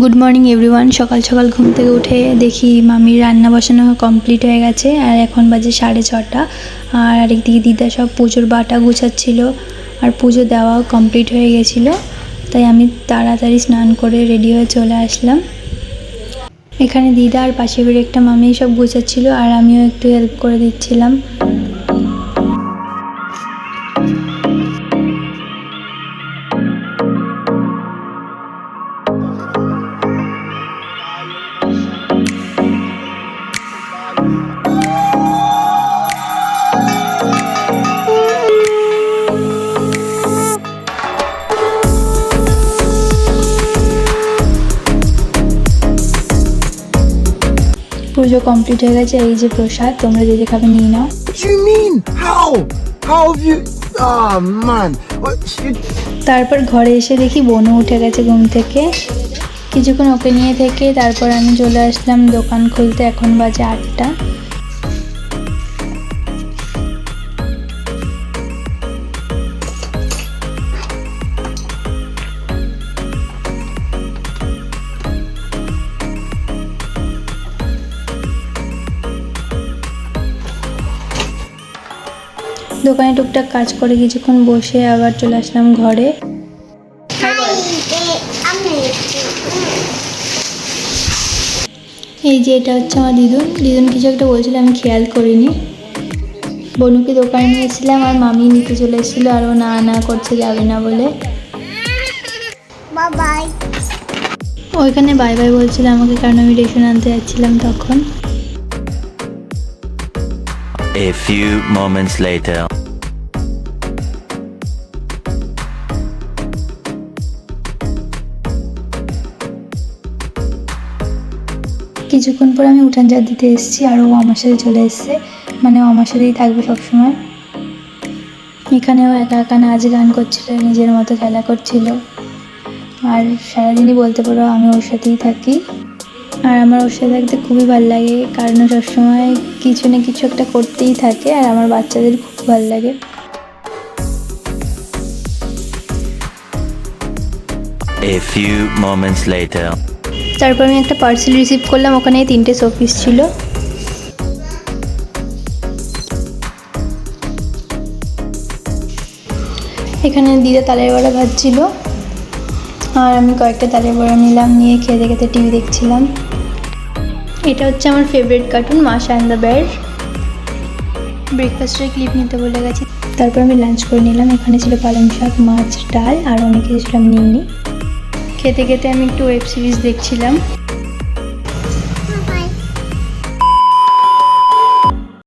Good morning everyone. সকাল সকাল ঘুম থেকে উঠে দেখি মামির রান্না বসানো কমপ্লিট হয়ে গেছে আর এখন বাজে 6:30। আর আরেকদিকে দিদা সব পুজোর বাটা গুছাচ্ছিল আর পুজো দেওয়াও কমপ্লিট হয়ে গেছিলো, তাই আমি তাড়াতাড়ি স্নান করে রেডি হয়ে চলে আসলাম। এখানে দিদা আর পাশের বাড়ি একটা মামি সব গুছাচ্ছিল আর আমিও একটু হেল্প করে দিচ্ছিলাম। পুজো কমপ্লিট হয়ে গেছে, এই যে প্রসাদ, তোমরা যে খাবে নিয়ে নাও। তারপর ঘরে এসে দেখি বোনও উঠে গেছে ঘুম থেকে। কিছুক্ষণ ওকে নিয়ে থেকে তারপর আমি চলে আসলাম দোকান খুলতে। এখন বাজে 8টা। দোকানে টুকটাক কাজ করে কিছুক্ষণ বসে আবার চলে আসলাম ঘরে। এই যে এটা হচ্ছে আমার দিদুন কিছু একটা বলছিল, আমি খেয়াল করিনি। বনুকে দোকানে নিয়ে এসেছিলাম আর মামি নিতে চলে এসেছিলো আর ও না করছে, যাবে না বলে। ওইখানে বাই বাই বলছিল আমাকে, কারণ আমি রেশন আনতে যাচ্ছিলাম তখন। A few moments later. কিছুক্ষণ পর আমি উঠান ঝাড় দিতে এসেছি আর ও আমার সাথে চলে এসছে, মানে ও আমার সাথেই থাকবে সবসময়। এখানেও একা একা নাচ গান করছিল, নিজের মতো খেলা করছিল। আর সারাদিনই বলতে পারো আমি ওর সাথেই থাকি। আর আমার ওর সাথে থাকতে খুবই ভালো লাগে, কারণ ও সবসময় কিছু না কিছু একটা করতেই থাকে আর আমার বাচ্চাদের খুব ভালো লাগে। A few moments later. তারপর আমি একটা পার্সেল রিসিভ করলাম, ওখানে 3টে শোপিস ছিল। এখানে দিদা তালের বড়া ভাজছিল আর আমি কয়েকটা তালের বড়া নিলাম, নিয়ে খেতে খেতে টিভি দেখছিলাম। এটা হচ্ছে আমার ফেভারিট কার্টুন মাশা অ্যান্ড দ্য বেয়ার। ব্রেকফাস্টের ক্লিপ নিতে বলে গেছি। তারপর আমি লাঞ্চ করে নিলাম। এখানে ছিল পালং শাক, মাছ, ডাল আর অনেক কিছু ছিলাম নিয়ে খেতে খেতে আমি একটু ওয়েব সিরিজ দেখছিলাম।